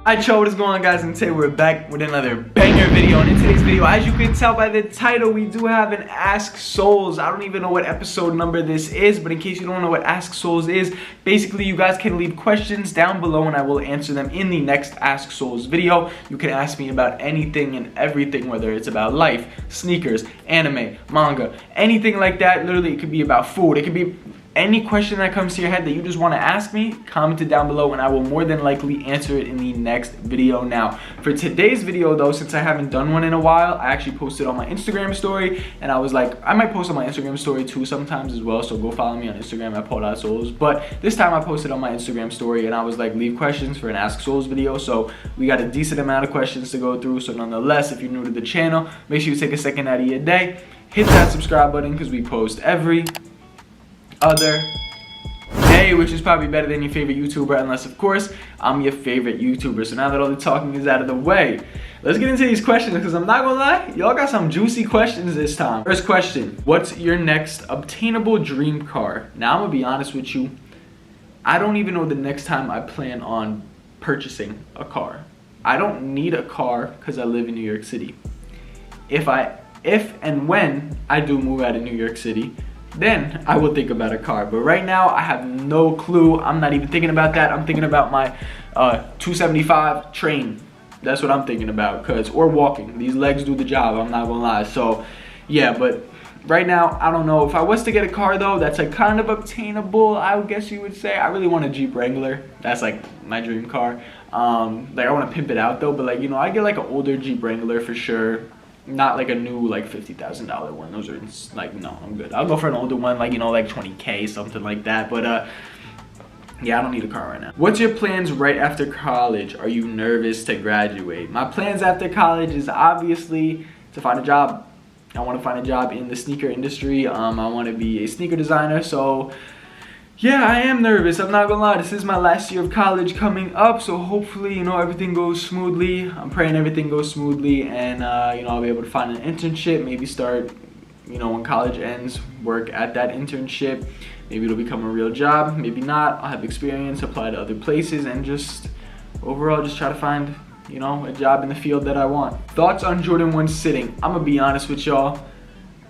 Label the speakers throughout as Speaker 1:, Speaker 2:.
Speaker 1: Alright y'all, what is going on guys, and today we're back with another banger video. And in today's video, as you can tell by the title, we do have an Ask Souls. I don't even know what episode number this is, but in case you don't know what Ask Souls is, basically you guys can leave questions down below and I will answer them in the next Ask Souls video. You can ask me about anything and everything, whether it's about life, sneakers, anime, manga, anything like that. Literally, it could be about food, it could be any question that comes to your head that you just want to ask me. Comment it down below and I will more than likely answer it in the next video. Now, for today's video though, since I haven't done one in a while, I actually posted on my Instagram story, and I was like, I might post on my Instagram story too sometimes as well, so go follow me on Instagram at paul.souls. But this time I posted on my Instagram story and I was like, leave questions for an Ask Souls video. So we got a decent amount of questions to go through. So nonetheless, if you're new to the channel, make sure you take a second out of your day, hit that subscribe button, because we post every other day, which is probably better than your favorite YouTuber, unless of course I'm your favorite YouTuber. So now that all the talking is out of the way, let's get into these questions, because I'm not gonna lie, y'all got some juicy questions this time. First question: what's your next obtainable dream car? Now I'm gonna be honest with you, I don't even know the next time I plan on purchasing a car. I don't need a car because I live in New York City. If and when I do move out of New York City, then I will think about a car. But right now, I have no clue. I'm not even thinking about that. I'm thinking about my 275 train. That's what I'm thinking about. Or walking. These legs do the job, I'm not gonna lie. So yeah, but right now, I don't know. If I was to get a car though, that's like kind of obtainable, I would guess you would say. I really want a Jeep Wrangler. That's like my dream car. Like I want to pimp it out though, but like, you know, I get like an older Jeep Wrangler for sure. Not like a new like $50,000 one. Those are like, no, I'm good. I'll go for an older one, like, you know, like 20K, something like that. But yeah, I don't need a car right now. What's your plans right after college? Are you nervous to graduate? My plans after college is obviously to find a job. I want to find a job in the sneaker industry. I want to be a sneaker designer. So yeah, I am nervous, I'm not gonna lie. This is my last year of college coming up, so hopefully, you know, everything goes smoothly. I'm praying everything goes smoothly, and you know, I'll be able to find an internship, maybe start, you know, when college ends, work at that internship. Maybe it'll become a real job, maybe not. I'll have experience, apply to other places, and just overall just try to find, you know, a job in the field that I want. Thoughts on Jordan 1 sitting? I'm gonna be honest with y'all,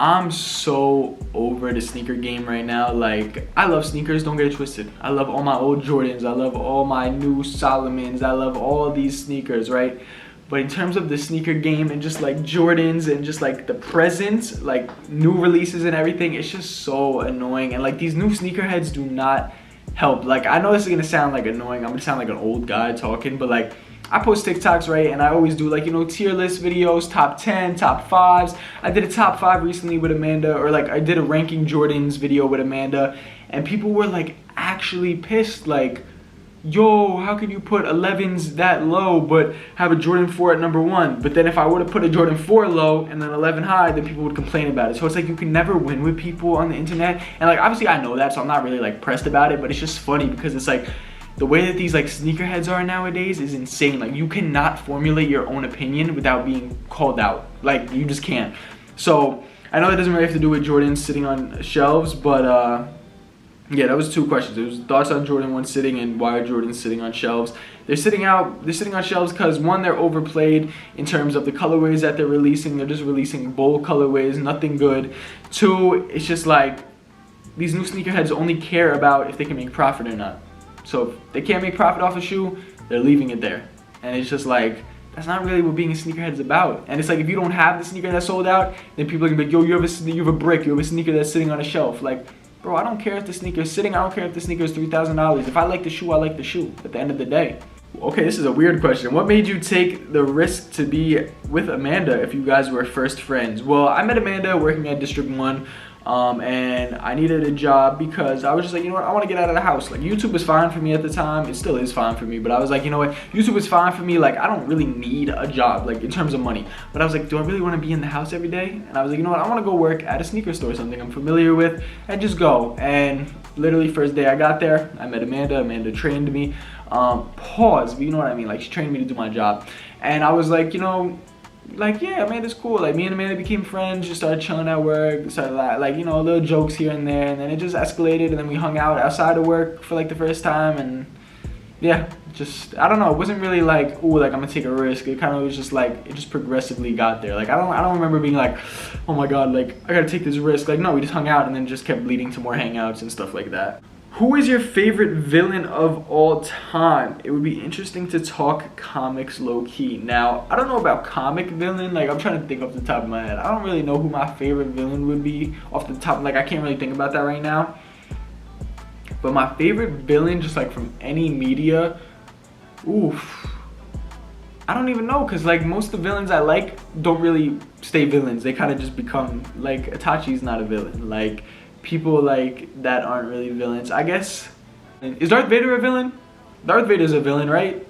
Speaker 1: I'm so over the sneaker game right now. Like, I love sneakers, don't get it twisted. I love all my old Jordans, I love all my new Solomons, I love all these sneakers, right? But in terms of the sneaker game and just like Jordans and just like the present, like new releases and everything, it's just so annoying. And like, these new sneakerheads do not help. Like, I know this is gonna sound like annoying, I'm gonna sound like an old guy talking, but like, I post TikToks, right, and I always do like, you know, tier list videos, top 10, top 5s. I did a top 5 recently with Amanda, or like I did a ranking Jordans video with Amanda, and people were like actually pissed, like, yo, how could you put 11s that low but have a Jordan 4 at number 1? But then if I were to put a Jordan 4 low and then 11 high, then people would complain about it. So it's like, you can never win with people on the internet. And like, obviously I know that, so I'm not really like pressed about it, but it's just funny because it's like, the way that these like sneakerheads are nowadays is insane. Like, you cannot formulate your own opinion without being called out. Like, you just can't. So I know that doesn't really have to do with Jordans sitting on shelves, but yeah, that was 2 questions. It was thoughts on Jordan 1 sitting and why are Jordans sitting on shelves. They're sitting on shelves because 1, they're overplayed in terms of the colorways that they're releasing. They're just releasing bold colorways, nothing good. 2, it's just like, these new sneakerheads only care about if they can make profit or not. So if they can't make profit off a shoe, they're leaving it there. And it's just like, that's not really what being a sneakerhead is about. And it's like, if you don't have the sneaker that's sold out, then people are gonna be like, yo, you have a brick, you have a sneaker that's sitting on a shelf. Like, bro, I don't care if the sneaker is sitting, I don't care if the sneaker is $3,000. If I like the shoe, I like the shoe at the end of the day. Okay, this is a weird question. What made you take the risk to be with Amanda if you guys were first friends? Well, I met Amanda working at District 1. And I needed a job because I was just like, you know what, I want to get out of the house. Like, YouTube was fine for me at the time. It still is fine for me, but I was like, you know what, YouTube is fine for me. Like, I don't really need a job, like, in terms of money. But I was like, do I really want to be in the house every day? And I was like, you know what, I want to go work at a sneaker store, something I'm familiar with, and just go. And literally first day I got there, I met Amanda. Amanda trained me. Pause, but you know what I mean? Like, she trained me to do my job. And I was like, you know, like, yeah, Amanda's cool. Like, me and Amanda became friends, just started chilling at work, started like, you know, little jokes here and there, and then it just escalated, and then we hung out outside of work for like the first time, and yeah, just, I don't know, it wasn't really like, ooh, like I'm gonna take a risk. It kind of was just like, it just progressively got there. Like I don't remember being like, oh my god, like I gotta take this risk. Like no, we just hung out and then just kept leading to more hangouts and stuff like that. Who is your favorite villain of all time? It would be interesting to talk comics low-key. Now, I don't know about comic villain. Like, I'm trying to think off the top of my head. I don't really know who my favorite villain would be off the top. Like, I can't really think about that right now. But my favorite villain, just like from any media, oof. I don't even know, because like most of the villains I like don't really stay villains. They kind of just become, like, Itachi's not a villain. Like, people like that aren't really villains. I guess, is Darth Vader a villain? Darth Vader's a villain, right?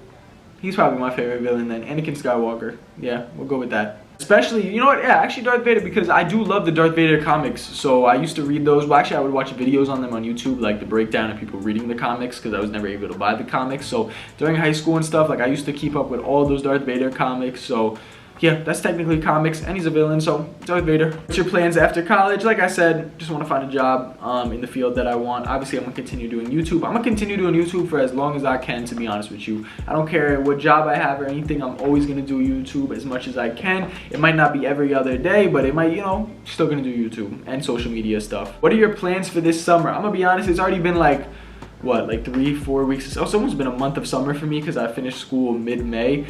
Speaker 1: He's probably my favorite villain then. Anakin Skywalker. Yeah, we'll go with that. Especially, you know what, yeah, actually Darth Vader, because I do love the Darth Vader comics. So I used to read those. Well, actually I would watch videos on them on YouTube, like the breakdown of people reading the comics, because I was never able to buy the comics. So during high school and stuff, like I used to keep up with all those Darth Vader comics. So yeah, that's technically comics, and he's a villain, so Darth Vader. What's your plans after college? Like I said, just want to find a job in the field that I want. Obviously, I'm going to continue doing YouTube. I'm going to continue doing YouTube for as long as I can, to be honest with you. I don't care what job I have or anything. I'm always going to do YouTube as much as I can. It might not be every other day, but it might, you know, still going to do YouTube and social media stuff. What are your plans for this summer? I'm going to be honest, it's already been like, what, like 3-4 weeks? Oh, it's almost been a month of summer for me because I finished school mid-May.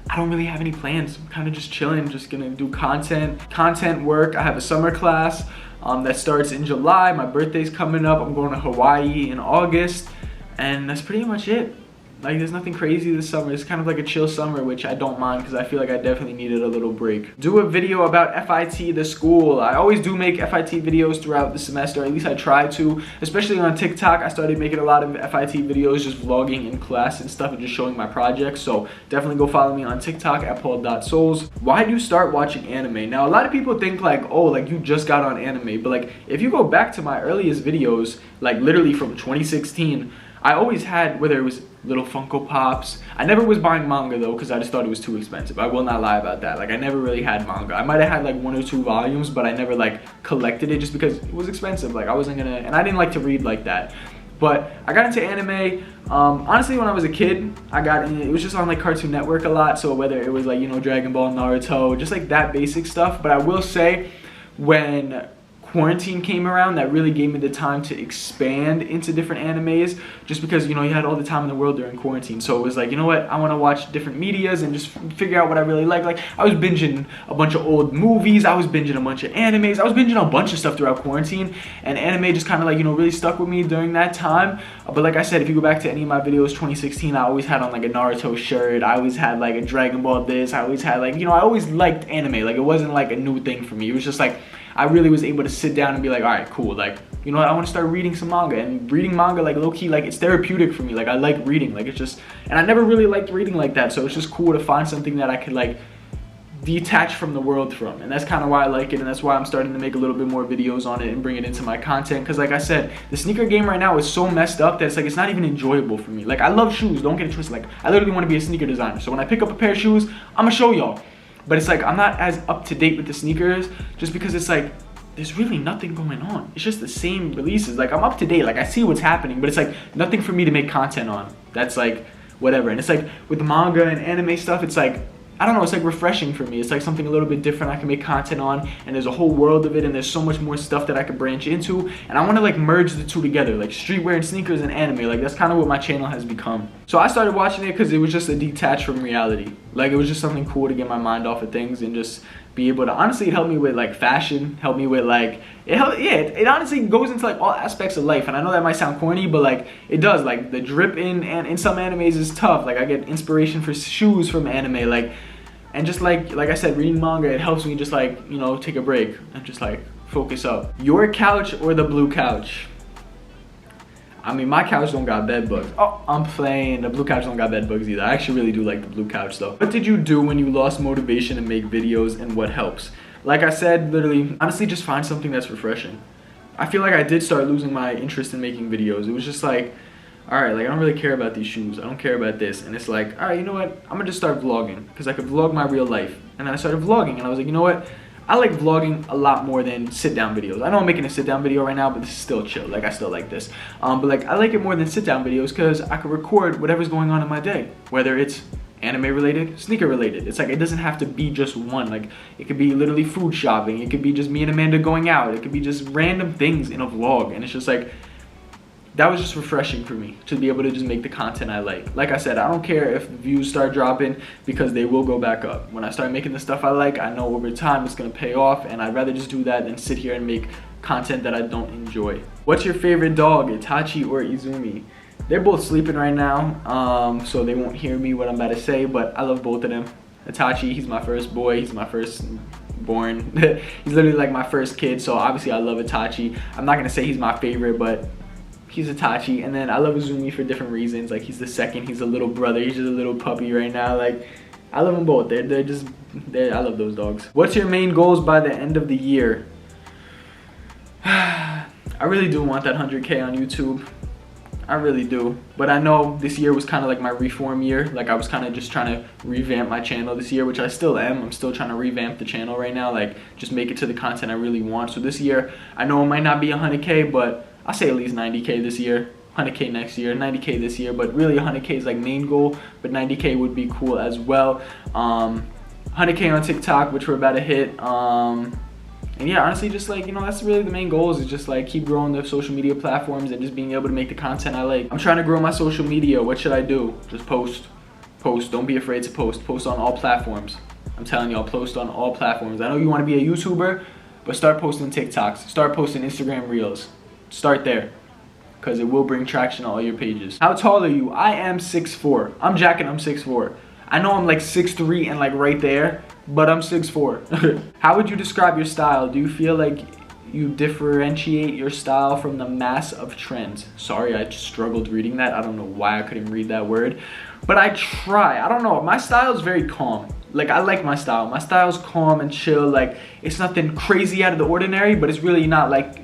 Speaker 1: I don't really have any plans. I'm kind of just chilling, just gonna do content work. I have a summer class that starts in July. My birthday's coming up. I'm going to Hawaii in August, and that's pretty much it. Like, there's nothing crazy this summer. It's kind of like a chill summer, which I don't mind because I feel like I definitely needed a little break. Do a video about FIT, the school. I always do make FIT videos throughout the semester. At least I try to, especially on TikTok. I started making a lot of FIT videos, just vlogging in class and stuff and just showing my projects. So definitely go follow me on TikTok at paul.souls. Why do you start watching anime? Now, a lot of people think like, oh, like you just got on anime. But like, if you go back to my earliest videos, like literally from 2016, I always had, whether it was little Funko Pops. I never was buying manga though, because I just thought it was too expensive. I will not lie about that. Like, I never really had manga. I might have had like 1 or 2 volumes, but I never like collected it just because it was expensive. Like, I wasn't gonna, and I didn't like to read like that. But I got into anime, honestly, when I was a kid. I got in, it was just on like Cartoon Network a lot. So whether it was like, you know, Dragon Ball, Naruto, just like that basic stuff. But I will say, when quarantine came around, that really gave me the time to expand into different animes, just because, you know, you had all the time in the world during quarantine. So it was like, you know what, I want to watch different medias and just figure out what I really like. Like, I was binging a bunch of old movies, I was binging a bunch of animes, I was binging a bunch of stuff throughout quarantine, and anime just kind of like, you know, really stuck with me during that time. But like I said, if you go back to any of my videos, 2016, I always had on like a Naruto shirt, I always had like a Dragon Ball this, I always had like, you know, I always liked anime. Like, it wasn't like a new thing for me. It was just like, I really was able to sit down and be like, all right, cool. Like, you know what, I want to start reading some manga. And reading manga, like, low-key, like, it's therapeutic for me. Like, I like reading. Like, it's just, and I never really liked reading like that. So it's just cool to find something that I could, like, detach from the world from. And that's kind of why I like it. And that's why I'm starting to make a little bit more videos on it and bring it into my content. Because, like I said, the sneaker game right now is so messed up that it's like, it's not even enjoyable for me. Like, I love shoes. Don't get it twisted. Like, I literally want to be a sneaker designer. So when I pick up a pair of shoes, I'm going to show y'all. But it's like, I'm not as up to date with the sneakers just because it's like, there's really nothing going on. It's just the same releases. Like, I'm up to date. Like, I see what's happening, but it's like nothing for me to make content on. That's like whatever. And it's like with the manga and anime stuff, it's like, I don't know, it's like refreshing for me. It's like something a little bit different I can make content on, and there's a whole world of it, and there's so much more stuff that I could branch into, and I want to like merge the two together, like streetwear and sneakers and anime. Like, that's kind of what my channel has become. So I started watching it because it was just a detach from reality. Like, it was just something cool to get my mind off of things and just be able to, honestly, it helped me with like fashion, helped me with like, it honestly goes into like all aspects of life. And I know that might sound corny, but like, it does. Like, the drip in some animes is tough. Like, I get inspiration for shoes from anime, like, and just like I said, reading manga, it helps me just like, you know, take a break and just like focus up. Your couch or the blue couch? I mean, my couch don't got bed bugs. Oh, I'm playing. The blue couch don't got bed bugs either. I actually really do like the blue couch though. What did you do when you lost motivation to make videos, and what helps? Like I said, literally, honestly, just find something that's refreshing. I feel like I did start losing my interest in making videos. It was just like, all right, like, I don't really care about these shoes. I don't care about this. And it's like, all right, you know what? I'm gonna just start vlogging, because I could vlog my real life. And then I started vlogging, and I was like, you know what? I like vlogging a lot more than sit down videos. I know I'm making a sit down video right now, but this is still chill. Like, I still like this. But like, I like it more than sit down videos because I can record whatever's going on in my day, whether it's anime related, sneaker related. It's like, it doesn't have to be just one. Like, it could be literally food shopping. It could be just me and Amanda going out. It could be just random things in a vlog. And it's just like, that was just refreshing for me to be able to just make the content I like. Like I said, I don't care if the views start dropping because they will go back up. When I start making the stuff I like, I know over time it's gonna pay off, and I'd rather just do that than sit here and make content that I don't enjoy. What's your favorite dog, Itachi or Izumi? They're both sleeping right now, so they won't hear me what I'm about to say, but I love both of them. Itachi, he's my first boy, he's my first born. He's literally like my first kid, so obviously I love Itachi. I'm not gonna say he's my favorite, but he's Itachi. And then I love Izumi for different reasons. Like, he's the second, he's a little brother, he's just a little puppy right now. Like, I love them both. I love those dogs. What's your main goals by the end of the year? I really do want that 100K on YouTube. I really do. But I know this year was kind of like my reform year. Like, I was kind of just trying to revamp my channel this year, which I still am. I'm still trying to revamp the channel right now. Like, just make it to the content I really want. So this year, I know it might not be 100K, but I'll say at least 90K this year, 100K next year, 90K this year, but really 100K is like main goal, but 90K would be cool as well. 100K on TikTok, which we're about to hit. And yeah, honestly, just like, you know, that's really the main goals, is just like keep growing the social media platforms and just being able to make the content I like. I'm trying to grow my social media. What should I do? Just post. Don't be afraid to post on all platforms. I'm telling y'all, post on all platforms. I know you want to be a YouTuber, but start posting TikToks, start posting Instagram Reels. Start there, because it will bring traction on all your pages. How tall are you? I am 6'4". I'm jacking, I'm 6'4". I know I'm like 6'3" and like right there, but I'm 6'4". How would you describe your style? Do you feel like you differentiate your style from the mass of trends? Sorry, I just struggled reading that. I don't know why I couldn't read that word, but I try. I don't know, my style is very calm. Like, I like my style. My style's calm and chill. Like, it's nothing crazy out of the ordinary, but it's really not like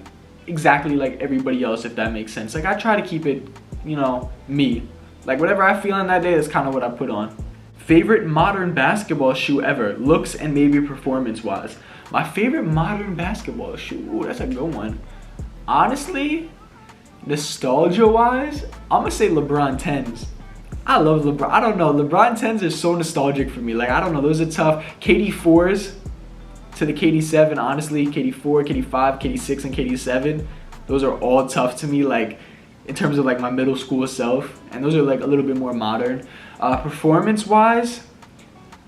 Speaker 1: exactly like everybody else, if that makes sense. Like, I try to keep it, you know, me. Like, whatever I feel in that day is kind of what I put on. Favorite modern basketball shoe ever, looks and maybe performance wise? My favorite modern basketball shoe, ooh, that's a good one. Honestly, nostalgia wise, I'm gonna say LeBron 10s. I love LeBron. I don't know, LeBron 10s are so nostalgic for me. Like, I don't know, those are tough. KD 4s to the KD 7, honestly, KD 4, KD 5, KD 6, and KD 7, those are all tough to me, like, in terms of like my middle school self, and those are like a little bit more modern. Performance wise,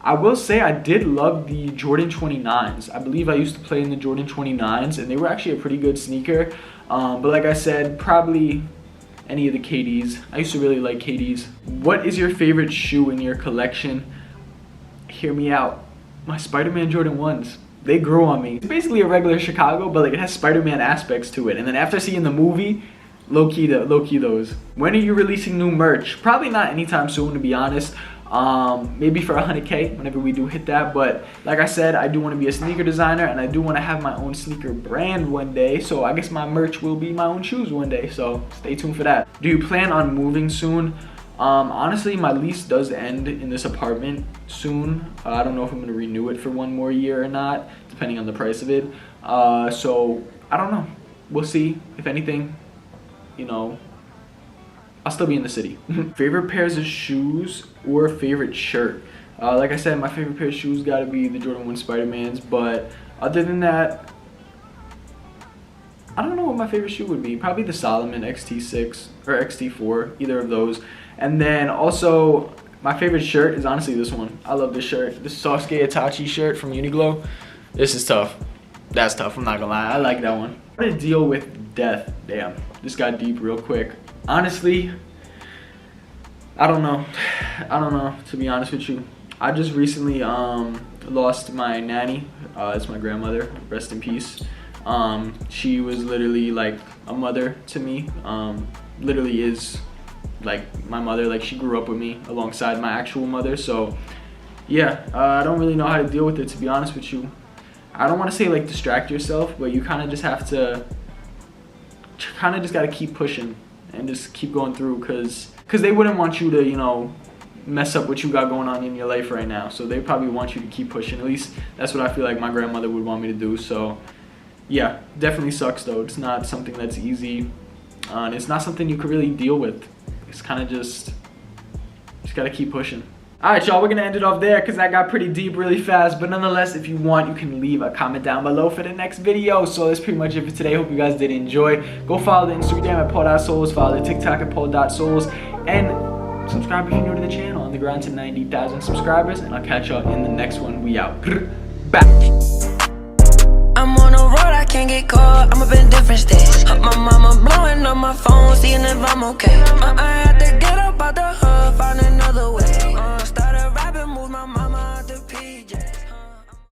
Speaker 1: I will say I did love the Jordan 29s. I believe I used to play in the Jordan 29s, and they were actually a pretty good sneaker. But like I said, probably any of the KDs. I used to really like KDs. What is your favorite shoe in your collection? Hear me out. My Spider-Man Jordan 1s. They grew on me. It's basically a regular Chicago, but like it has Spider-Man aspects to it. And then after seeing the movie, low-key those. When are you releasing new merch? Probably not anytime soon, to be honest. Maybe for 100K, whenever we do hit that. But like I said, I do want to be a sneaker designer, and I do want to have my own sneaker brand one day. So I guess my merch will be my own shoes one day. So stay tuned for that. Do you plan on moving soon? Honestly, my lease does end in this apartment soon. I don't know if I'm gonna renew it for one more year or not, depending on the price of it. So I don't know. We'll see. If anything, you know, I'll still be in the city. Favorite pairs of shoes or favorite shirt? Like I said, my favorite pair of shoes gotta be the Jordan 1 Spider-Mans, but other than that, I don't know what my favorite shoe would be. Probably the Salomon XT6 or XT4, either of those. And then also, my favorite shirt is honestly this one. I love this shirt. This Sasuke Itachi shirt from Uniqlo. This is tough. That's tough, I'm not gonna lie. I like that one. How to deal with death? Damn, this got deep real quick. Honestly, I don't know. I don't know, to be honest with you. I just recently lost my nanny. It's my grandmother, rest in peace. She was literally like a mother to me. Literally is like my mother. Like, she grew up with me alongside my actual mother. So yeah, I don't really know how to deal with it, to be honest with you. I don't want to say like distract yourself, but you kind of just have to gotta keep pushing and just keep going through, because they wouldn't want you to, you know, mess up what you got going on in your life right now. So they probably want you to keep pushing. At least that's what I feel like my grandmother would want me to do. So yeah, definitely sucks though. It's not something that's easy, and it's not something you could really deal with. It's kind of just gotta keep pushing. Alright y'all, we're gonna end it off there because that got pretty deep really fast. But nonetheless, if you want, you can leave a comment down below for the next video. So that's pretty much it for today. Hope you guys did enjoy. Go follow the Instagram at paul.souls, follow the TikTok at paul.souls, and subscribe if you're new to the channel. On the ground to 90,000 subscribers, and I'll catch y'all in the next one. We out. Back.
Speaker 2: I'm on the road, I can't get caught. I'm up in different states. My mama blowing on my phone, seeing if I'm okay. I had to get up out the hood, finding